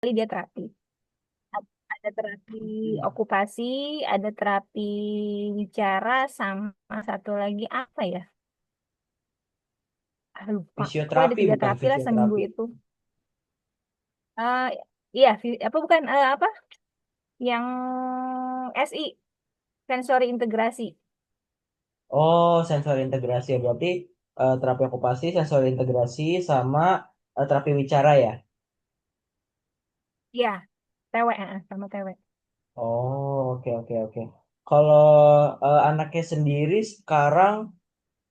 kali dia terapi. Ada terapi okupasi, ada terapi bicara, sama satu lagi apa ya? Lupa. Pokoknya ada Fisioterapi tiga bukan terapi lah seminggu fisioterapi. itu. Eh iya, apa bukan apa? Yang SI, sensori integrasi. Oh, sensori integrasi ya. Berarti terapi okupasi, sensori integrasi, sama terapi wicara ya. Iya, TW, sama TW. Oh, oke oke oke. Kalau anaknya sendiri sekarang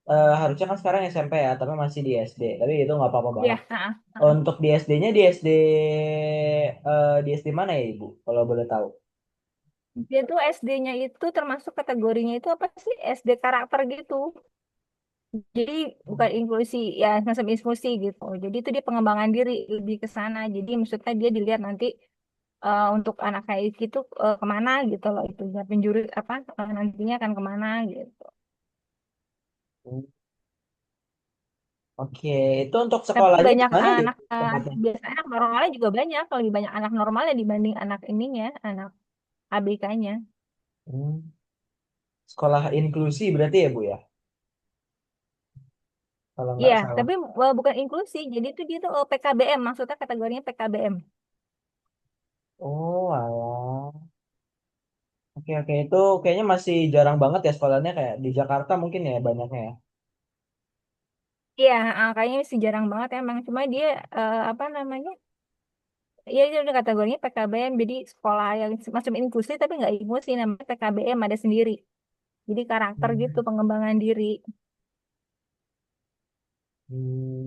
harusnya kan sekarang SMP ya, tapi masih di SD. Tapi itu nggak apa-apa Iya, banget. Untuk di SD-nya di SD mana ya Ibu? Kalau boleh tahu. Dia tuh SD-nya itu termasuk kategorinya itu apa sih? SD karakter gitu. Jadi bukan inklusi, ya semacam inklusi gitu. Jadi itu dia pengembangan diri lebih ke sana. Jadi maksudnya dia dilihat nanti untuk anak kayak gitu kemana gitu loh itu. Ya, penjuru apa nantinya akan kemana gitu. Hmm, oke, itu untuk Tapi sekolahnya di banyak mana deh anak tempatnya? biasanya anak normalnya juga banyak. Lebih banyak anak normalnya dibanding anak ininya, anak ABK-nya. Hmm, sekolah inklusi berarti ya Bu ya? Kalau nggak Iya, salah. tapi bukan inklusi. Jadi itu dia tuh PKBM, maksudnya kategorinya PKBM. Oh, alah. Oke, oke. Itu kayaknya masih jarang banget ya sekolahnya kayak di Jakarta mungkin ya banyaknya ya. Iya, kayaknya sih jarang banget emang. Cuma dia apa namanya? Iya, itu udah kategorinya PKBM. Jadi sekolah yang macam inklusi tapi nggak inklusi, namanya PKBM ada sendiri. Jadi karakter gitu, Hmm. pengembangan diri.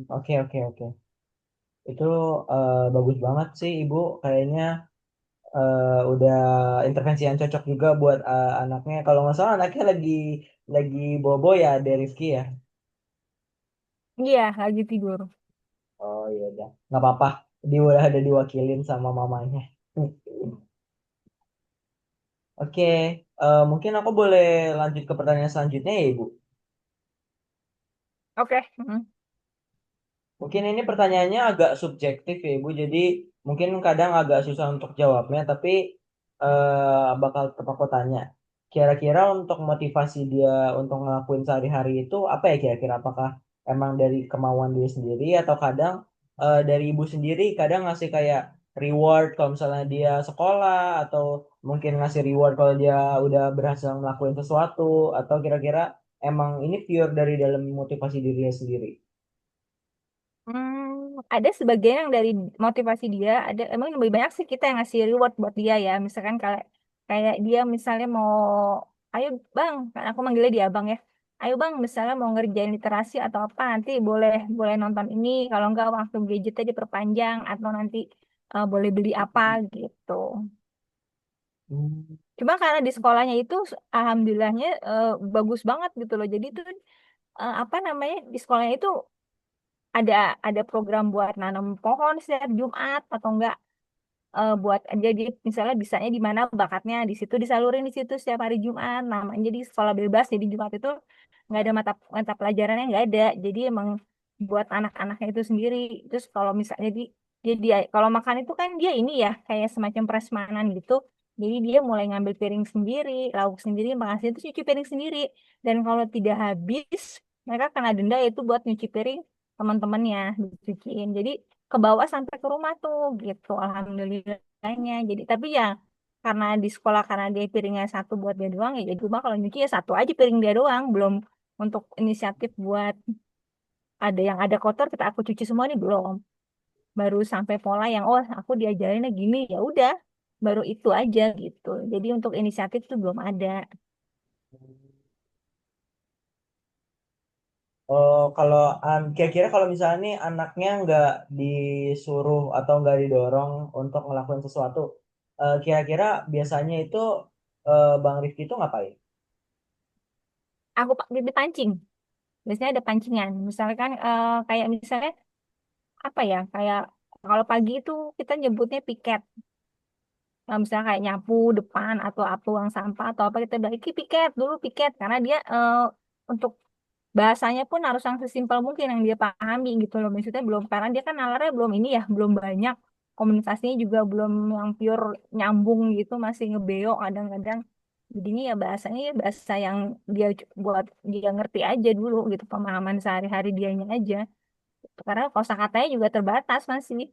Oke, oke, oke. Itu bagus banget sih Ibu. Kayaknya udah intervensi yang cocok juga buat anaknya. Kalau nggak salah anaknya lagi bobo ya, ada Rifki ya. Iya, lagi tidur. Oh iya udah, nggak apa-apa. Dia udah ada diwakilin sama mamanya. Oke, mungkin aku boleh lanjut ke pertanyaan selanjutnya ya Ibu. Oke. Mm. Mungkin ini pertanyaannya agak subjektif ya Ibu, jadi mungkin kadang agak susah untuk jawabnya, tapi bakal tetap aku tanya. Kira-kira untuk motivasi dia untuk ngelakuin sehari-hari itu apa ya kira-kira? Apakah emang dari kemauan dia sendiri atau kadang dari ibu sendiri kadang ngasih kayak reward kalau misalnya dia sekolah atau mungkin ngasih reward kalau dia udah berhasil ngelakuin sesuatu atau kira-kira emang ini pure dari dalam motivasi dirinya sendiri? Ada sebagian yang dari motivasi dia, ada emang lebih banyak sih kita yang ngasih reward buat dia ya. Misalkan kayak kayak dia misalnya mau, ayo bang, kan aku manggilnya dia bang ya. Ayo bang, misalnya mau ngerjain literasi atau apa, nanti boleh boleh nonton ini. Kalau enggak waktu gadgetnya diperpanjang atau nanti boleh beli apa gitu. Hmm. Cuma karena di sekolahnya itu alhamdulillahnya bagus banget gitu loh. Jadi itu apa namanya di sekolahnya itu ada ada program buat nanam pohon setiap Jumat atau enggak buat jadi misalnya bisanya di mana bakatnya di situ disalurin di situ setiap hari Jumat, namanya jadi sekolah bebas. Jadi Jumat itu nggak ada mata mata pelajarannya, nggak ada, jadi emang buat anak-anaknya itu sendiri. Terus kalau misalnya jadi kalau makan itu kan dia ini ya kayak semacam prasmanan gitu. Jadi dia mulai ngambil piring sendiri, lauk sendiri, makasih itu cuci piring sendiri. Dan kalau tidak habis, mereka kena denda itu buat nyuci piring teman-temannya dicuciin. Jadi ke bawah sampai ke rumah tuh gitu alhamdulillahnya. Jadi tapi ya karena di sekolah karena dia piringnya satu buat dia doang, ya jadi rumah kalau nyuci ya satu aja piring dia doang, belum untuk inisiatif buat ada yang ada kotor kita aku cuci semua nih belum. Baru sampai pola yang oh aku diajarinnya gini, ya udah baru itu aja gitu. Jadi untuk inisiatif tuh belum ada. Oh, kalau kira-kira kalau misalnya nih anaknya nggak disuruh atau nggak didorong untuk ngelakuin sesuatu, kira-kira biasanya itu Bang Rifki itu ngapain? Aku pancing, biasanya ada pancingan misalkan kayak misalnya apa ya kayak kalau pagi itu kita nyebutnya piket. Misalnya kayak nyapu depan atau apa buang sampah atau apa kita bilang "Iki piket dulu piket", karena dia untuk bahasanya pun harus yang sesimpel mungkin yang dia pahami gitu loh, maksudnya belum karena dia kan nalarnya belum ini ya belum banyak. komunikasinya juga belum yang pure nyambung gitu, masih ngebeo kadang-kadang. Jadinya ya bahasanya ya bahasa yang dia buat dia ngerti aja dulu gitu, pemahaman sehari-hari dianya aja. Karena kosakatanya juga terbatas, masih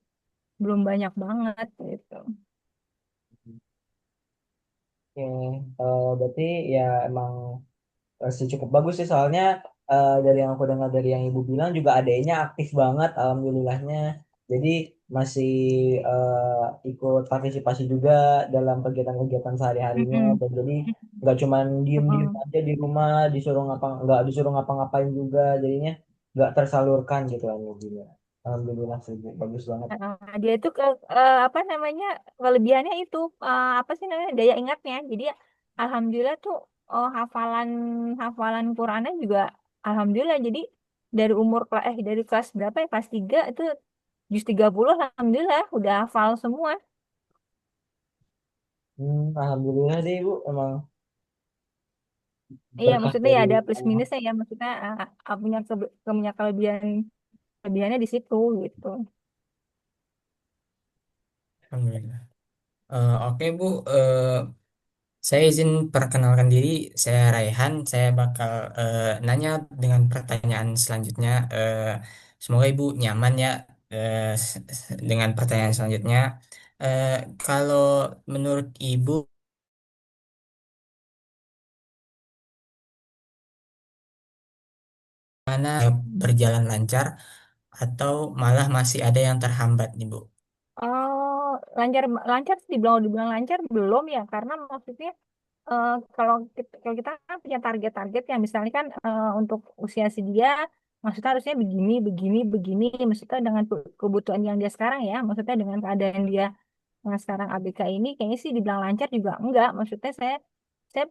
belum banyak banget gitu. Oke, berarti ya emang sih cukup bagus sih soalnya dari yang aku dengar dari yang ibu bilang juga adanya aktif banget alhamdulillahnya. Jadi masih ikut partisipasi juga dalam kegiatan-kegiatan sehari-harinya Mm-mm. dan jadi nggak cuman diem-diem Mm-mm. aja di rumah disuruh nggak disuruh ngapa-ngapain juga jadinya nggak tersalurkan gitu kan ibunya. Alhamdulillah sih Bu. Bagus banget. Dia itu apa namanya, kelebihannya itu apa sih namanya, daya ingatnya. Jadi alhamdulillah tuh hafalan hafalan Qurannya juga alhamdulillah. Jadi dari kelas berapa ya, kelas 3 itu juz 30 alhamdulillah udah hafal semua. Alhamdulillah deh Ibu emang Iya, berkah maksudnya ya dari ada plus Allah. minusnya ya, maksudnya punya kelebihannya di situ gitu. Alhamdulillah. Oke Bu, saya izin perkenalkan diri, saya Raihan. Saya bakal nanya dengan pertanyaan selanjutnya. Semoga Ibu nyaman ya dengan pertanyaan selanjutnya. Eh, Kalau menurut Ibu, mana berjalan lancar atau malah masih ada yang terhambat nih Bu? Oh, lancar lancar sih, dibilang lancar belum ya, karena maksudnya kalau kita kan punya target-target yang misalnya kan untuk usia si dia, maksudnya harusnya begini, begini, begini, maksudnya dengan kebutuhan yang dia sekarang ya, maksudnya dengan keadaan dia yang sekarang ABK ini, kayaknya sih dibilang lancar juga enggak, maksudnya saya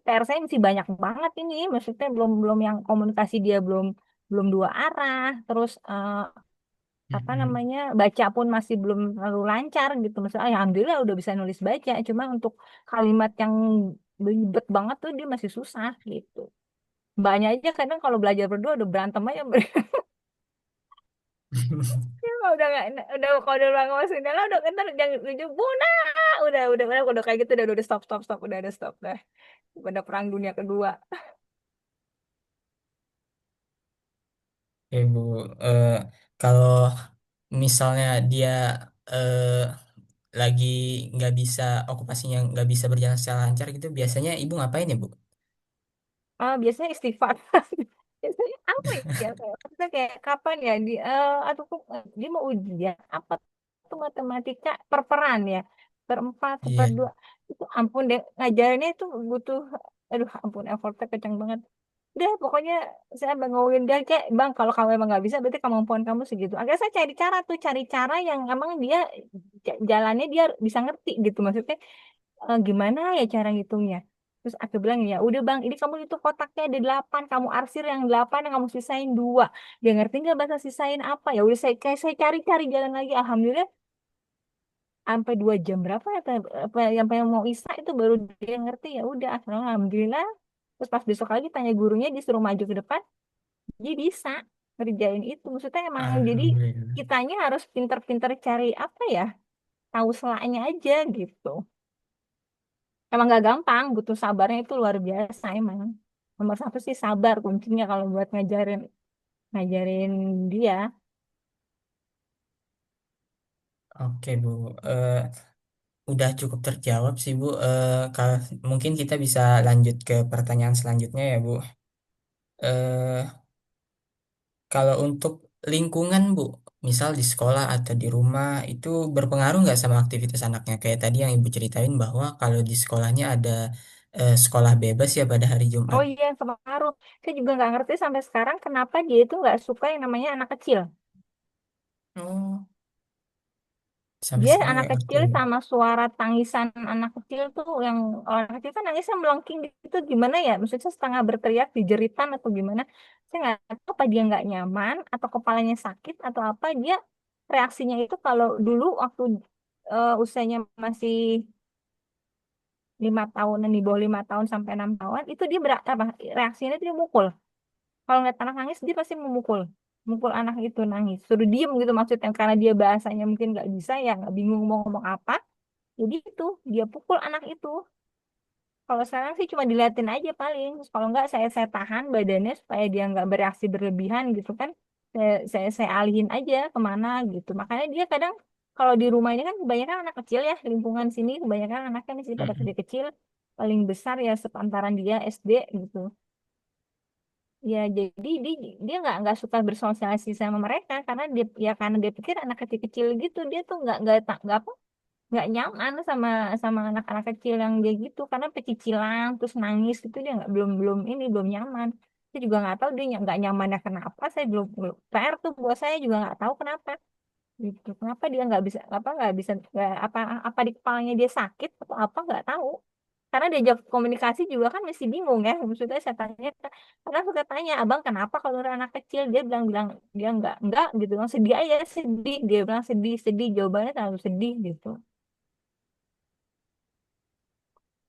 PR saya masih banyak banget ini, maksudnya belum belum yang komunikasi dia belum belum dua arah, terus apa Mm-mm. namanya, baca pun masih belum terlalu lancar gitu, maksudnya alhamdulillah udah bisa nulis baca, cuma untuk kalimat yang belibet banget tuh dia masih susah gitu. Mbaknya aja kadang kalau belajar berdua udah berantem aja. Udah nggak, udah kalau udah bilang sama Sindela udah ntar jangan ujung Buna, udah kayak gitu, udah stop stop stop, udah stop dah, pada perang dunia kedua. Oke Bu, Eh, kalau misalnya dia eh, lagi nggak bisa okupasinya nggak bisa berjalan secara lancar gitu, biasanya ibu ngapain ya Bu? Biasanya istighfar. Biasanya apa ya, maksudnya kayak kapan ya atau kok dia mau ujian apa tuh, matematika perperan ya, perempat Iya. seperdua, itu ampun deh ngajarinnya itu butuh, aduh ampun effortnya kencang banget. Udah pokoknya saya ngomongin dia kayak, bang kalau kamu emang nggak bisa berarti kemampuan kamu segitu. Akhirnya saya cari cara yang emang dia jalannya dia bisa ngerti gitu, maksudnya gimana ya cara ngitungnya. Terus aku bilang, ya udah bang, ini kamu itu kotaknya ada 8, kamu arsir yang 8, yang kamu sisain 2. Dia ngerti nggak bahasa sisain apa? Ya udah saya cari-cari jalan lagi. Alhamdulillah sampai 2 jam berapa ya, sampai mau Isa itu baru dia ngerti. Ya udah, alhamdulillah. Terus pas besok lagi tanya gurunya, disuruh maju ke depan, dia bisa ngerjain itu. Maksudnya emang jadi Alhamdulillah. kitanya harus pinter-pinter cari apa ya, tahu selaknya aja gitu. Emang gak gampang, butuh sabarnya itu luar biasa emang. Nomor satu sih sabar kuncinya kalau buat ngajarin ngajarin dia. Oke Bu, udah cukup terjawab sih Bu. Kalau mungkin kita bisa lanjut ke pertanyaan selanjutnya ya Bu. Eh, Kalau untuk lingkungan Bu, misal di sekolah atau di rumah itu berpengaruh nggak sama aktivitas anaknya? Kayak tadi yang Ibu ceritain bahwa kalau di sekolahnya ada sekolah bebas ya pada hari Jumat. Oh iya, pengaruh. Saya juga nggak ngerti sampai sekarang kenapa dia itu nggak suka yang namanya anak kecil. Oh, sampai Dia sekarang anak nggak ngerti kecil Bu. sama suara tangisan anak kecil tuh, yang orang kecil kan nangisnya melengking gitu, gimana ya? Maksudnya setengah berteriak, dijeritan atau gimana? Saya nggak tahu apa dia nggak nyaman atau kepalanya sakit atau apa, dia reaksinya itu kalau dulu waktu usianya masih 5 tahunan, di bawah 5 tahun sampai 6 tahun itu dia apa reaksinya itu dia mukul. Kalau ngeliat anak nangis dia pasti memukul. mukul anak itu nangis, suruh diem gitu maksudnya karena dia bahasanya mungkin nggak bisa ya, nggak bingung mau ngomong apa, jadi itu dia pukul anak itu. Kalau sekarang sih cuma diliatin aja paling. Terus kalau nggak saya tahan badannya supaya dia nggak bereaksi berlebihan gitu kan. Saya alihin aja kemana gitu. Makanya dia kadang kalau di rumah ini kan kebanyakan anak kecil ya, lingkungan sini kebanyakan anaknya masih pada Mm-mm. kecil-kecil. Paling besar ya sepantaran dia SD gitu. Ya jadi dia nggak suka bersosialisasi sama mereka karena dia ya karena dia pikir anak kecil-kecil gitu dia tuh nggak apa nggak nyaman sama sama anak-anak kecil yang dia gitu karena pecicilan terus nangis itu dia nggak belum belum ini belum nyaman. Saya juga nggak tahu dia nggak nyamannya kenapa. Saya PR tuh buat saya juga nggak tahu kenapa gitu, kenapa dia nggak bisa apa apa di kepalanya dia sakit atau apa nggak tahu. Karena diajak komunikasi juga kan masih bingung ya, maksudnya saya tanya karena suka tanya abang kenapa kalau udah anak kecil, dia bilang dia nggak gitu, bilang sedih aja sedih, dia bilang sedih sedih, jawabannya selalu sedih gitu.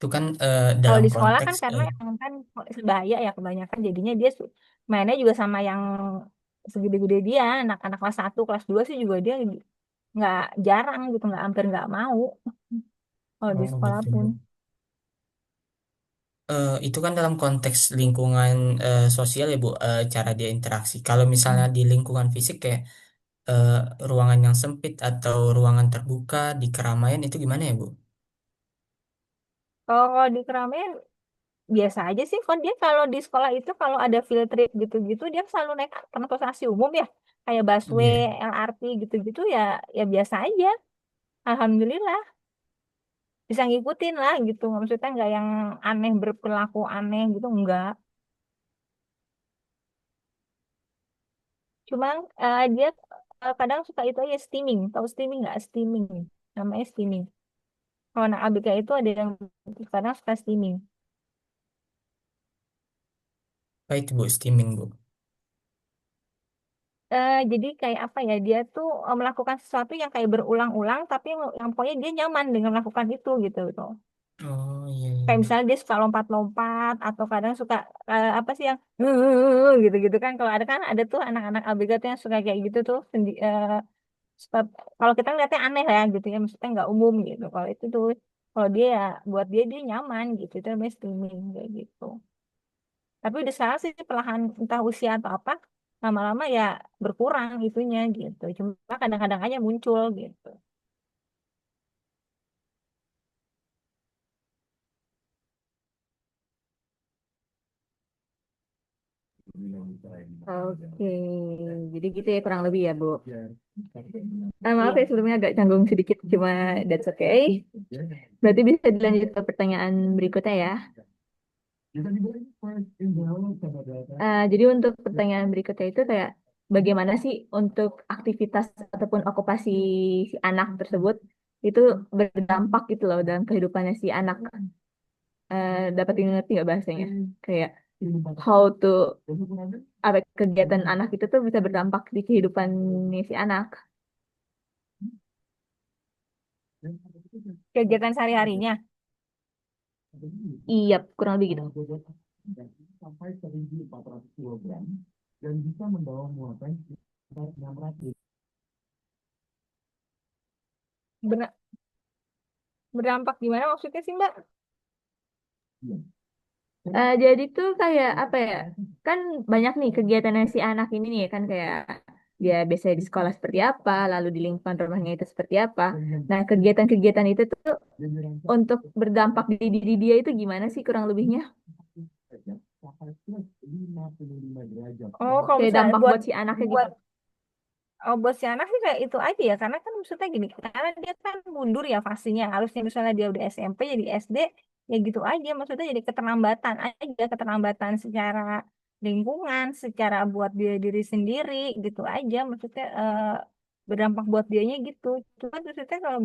Itu kan Kalau dalam di sekolah konteks kan karena yang kan sebaya ya kebanyakan jadinya dia mainnya juga sama yang segede-gede dia, anak-anak kelas 1 kelas 2 sih juga dia nggak jarang gitu, nggak hampir nggak mau kalau di oh sekolah gitu pun. Bu. Itu kan dalam konteks lingkungan sosial ya Bu, cara dia interaksi. Kalau misalnya Hmm. di lingkungan fisik kayak eh, ruangan yang sempit atau ruangan terbuka di keramaian itu gimana ya Bu? Kalau di keramaian biasa aja sih kan dia kalau di sekolah itu kalau ada field trip gitu-gitu dia selalu naik transportasi umum ya, kayak busway, Iya. LRT gitu-gitu ya, ya biasa aja, alhamdulillah bisa ngikutin lah gitu, maksudnya nggak yang aneh berperilaku aneh gitu enggak. Cuma dia kadang suka itu aja steaming. Tahu steaming nggak? Steaming. Namanya steaming. Kalau anak ABK itu ada yang kadang suka steaming. Apa itu Bu, steaming Bu? Jadi kayak apa ya? Dia tuh melakukan sesuatu yang kayak berulang-ulang, tapi yang pokoknya dia nyaman dengan melakukan itu gitu tuh. Oh iya iya. Kayak misalnya dia suka lompat-lompat atau kadang suka apa sih yang gitu-gitu kan. Kalau ada kan ada tuh anak-anak ABK tuh yang suka kayak gitu tuh. Sebab kalau kita ngeliatnya aneh ya gitu ya, maksudnya nggak umum gitu. Kalau itu tuh, kalau dia ya buat dia nyaman gitu, itu namanya streaming kayak gitu. Tapi udah sekarang sih perlahan entah usia atau apa, lama-lama ya berkurang itunya gitu. Cuma kadang-kadang aja muncul gitu. Oke, jadi gitu ya kurang lebih ya, Bu. Maaf ya sebelumnya agak canggung sedikit, cuma that's okay. Berarti bisa dilanjut ke pertanyaan berikutnya ya. Jadi untuk pertanyaan berikutnya itu kayak bagaimana sih untuk aktivitas ataupun okupasi si anak tersebut itu berdampak gitu loh dalam kehidupannya si anak. Dapat ngerti nggak bahasanya? Kayak how to apa kegiatan anak itu tuh bisa berdampak di kehidupan si anak. Kegiatan sehari-harinya. Iya, kurang lebih gitu. Ber- Berdampak gimana maksudnya sih, Mbak? Jadi tuh kayak apa ya? Kan banyak nih kegiatannya si anak ini nih kan kayak dia biasanya di sekolah seperti apa, lalu di lingkungan rumahnya itu seperti apa. Nah, kegiatan-kegiatan itu tuh untuk berdampak di diri dia itu gimana sih kurang lebihnya? Oh, kalau kayak misalnya dampak buat si anaknya gitu. Oh, buat si anak sih kayak itu aja ya, karena kan maksudnya gini, karena dia kan mundur ya fasenya, harusnya misalnya dia udah SMP jadi SD, ya gitu aja, maksudnya jadi keterlambatan aja, keterlambatan secara lingkungan, secara buat dia diri sendiri, gitu aja, maksudnya berdampak buat dianya gitu. Cuma maksudnya kalau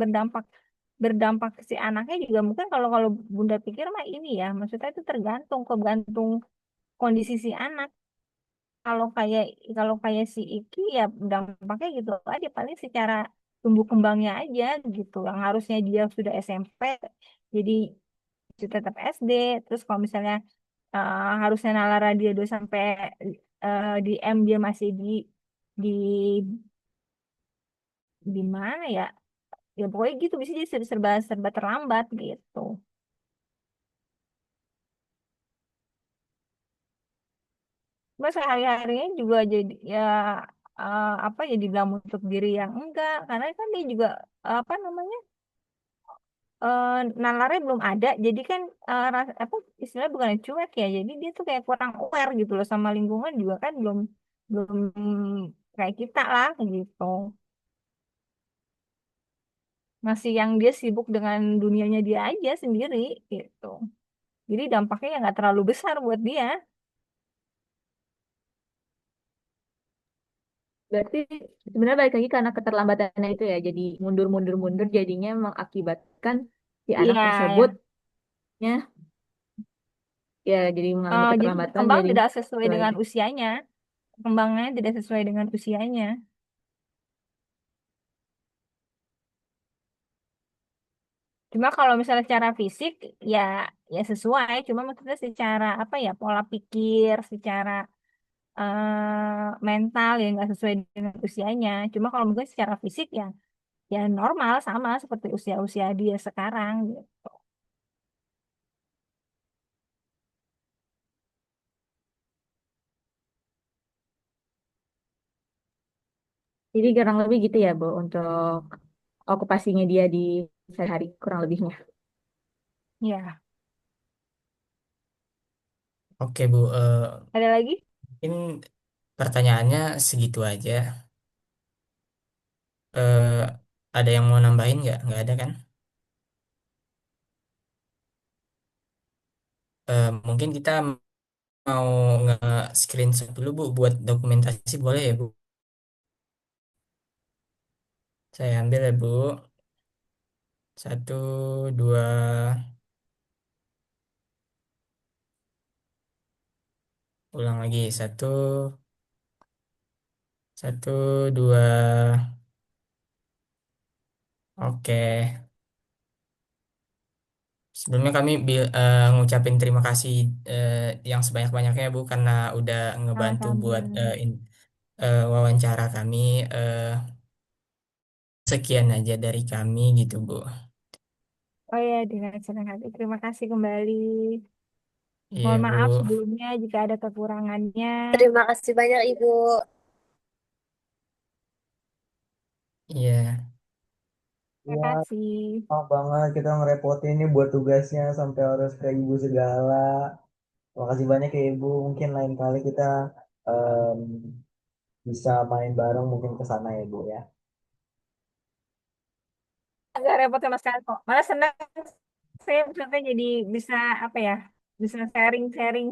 berdampak ke si anaknya juga mungkin kalau kalau Bunda pikir mah ini ya, maksudnya itu tergantung kondisi si anak. Kalau kayak si Iki ya dampaknya gitu aja paling secara tumbuh kembangnya aja gitu, yang harusnya dia sudah SMP jadi masih tetap SD. Terus kalau misalnya harusnya nalar dia 2 sampai di M dia masih di di di mana ya? Ya pokoknya gitu bisa jadi serba serba terlambat gitu. Mas sehari-harinya juga jadi ya apa ya dibilang untuk diri yang enggak karena kan dia juga apa namanya eh, nalarnya belum ada jadi kan apa istilahnya bukan cuek ya jadi dia tuh kayak kurang aware gitu loh sama lingkungan juga kan belum belum kayak kita lah gitu masih yang dia sibuk dengan dunianya dia aja sendiri gitu jadi dampaknya ya nggak terlalu besar buat dia. Berarti sebenarnya balik lagi karena keterlambatannya itu ya, jadi mundur-mundur-mundur jadinya mengakibatkan si anak Iya ya. tersebutnya ya jadi mengalami Jadi keterlambatan kembang dari tidak sesuai mulai dengan usianya. Kembangnya tidak sesuai dengan usianya. Cuma kalau misalnya secara fisik ya ya sesuai. Cuma maksudnya secara apa ya pola pikir, secara mental ya nggak sesuai dengan usianya. Cuma kalau mungkin secara fisik ya ya normal sama seperti usia-usia dia sekarang gitu. jadi kurang lebih gitu ya Bu untuk okupasinya dia di sehari-hari kurang lebihnya. Ya. Oke Bu, Ada lagi? mungkin pertanyaannya segitu aja. Eh, ada yang mau nambahin nggak? Nggak ada kan? Mungkin kita mau nge-screenshot dulu Bu buat dokumentasi boleh ya Bu? Saya ambil ya Bu. Satu, dua, ulang lagi. Satu, satu, dua. Oke. Sebelumnya kami ngucapin terima kasih eh, yang sebanyak-banyaknya Bu karena udah ngebantu buat Sama-sama. wawancara kami. Eh, Sekian aja dari kami gitu Bu. Oh ya, dengan senang hati. Terima kasih kembali. Iya Mohon Bu. maaf sebelumnya jika ada kekurangannya. Terima kasih banyak Ibu. Iya. Terima Iya, kasih. maaf banget kita ngerepotin nih buat tugasnya sampai harus ke ibu segala. Makasih banyak ya ibu. Mungkin lain kali kita em, bisa main bareng mungkin ke sana ya bu ya. Agak repot sama sekali kok. Malah senang saya maksudnya jadi bisa apa ya, bisa sharing-sharing